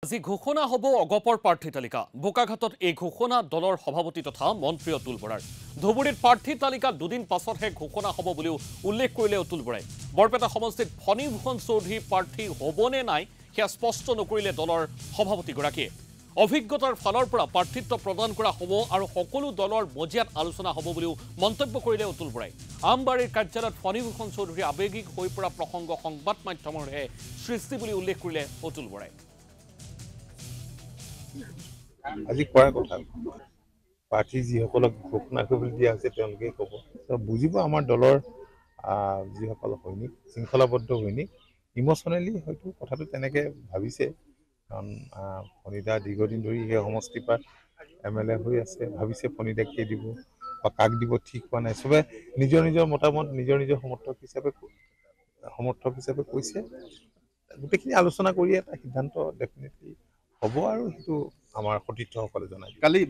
আজি ঘোষণা হ'ব অগপৰ প্ৰাৰ্থী তালিকা। বোকাঘাটত এই ঘোষণা দলৰ সভাপতি তথা মন্ত্ৰী অতুল বৰাৰ। ধুবুৰীত প্ৰাৰ্থী তালিকা দুদিন পাছতহে ঘোষণা হ'ব বুলিও উল্লেখ কৰিলে অতুল বৰাই। বৰপেটা সমষ্টিত ফণীভূষণ চৌধুৰী প্ৰাৰ্থী হ'বনে নাই সেয়া স্পষ্ট নকৰিলে দলৰ সভাপতিগৰাকীয়ে। অভিজ্ঞতাৰ ফালৰ পৰা প্ৰাৰ্থিত্ব প্ৰদান কৰা হ'ব আৰু সকলো দলৰ মজিয়াত আলোচনা হ'ব বুলিও মন্তব্য কৰিলে অতুল বৰাই। আমবাৰীৰ কাৰ্যালয়ত ফণীভূষণ চৌধুৰী আৱেগিক হৈ পৰা প্ৰসংগ সংবাদ মাধ্যমৰহে সৃষ্টি বুলি উল্লেখ কৰিলে অতুল বৰাই। আজি কোৱাৰ কথা প্ৰাৰ্থী যিসকলক ঘোষণা কৰিবলৈ দিয়া হৈছে তেওঁলোকে ক'ব বুজিব। আমাৰ দলৰ যিসকল সৈনিক শৃংখলাবদ্ধ সৈনিক ইম'চনেলি হয়তো কথাটো তেনেকৈ ভাবিছে, কাৰণ ফণীদা দীৰ্ঘদিন ধৰি সেই সমষ্টিৰ পৰা MLA হৈ আছে। ভাবিছে ফণীদাকে দিব বা কাক দিব ঠিক হোৱা নাই। চবে নিজৰ নিজৰ মতামত নিজৰ নিজৰ সমৰ্থক হিচাপে কৈছে। গোটেইখিনি আলোচনা কৰি এটা সিদ্ধান্ত ডেফিনেটলি হ'ব আৰু সেইটো আমাৰ সতীৰ্থসকলে জনাই। কালি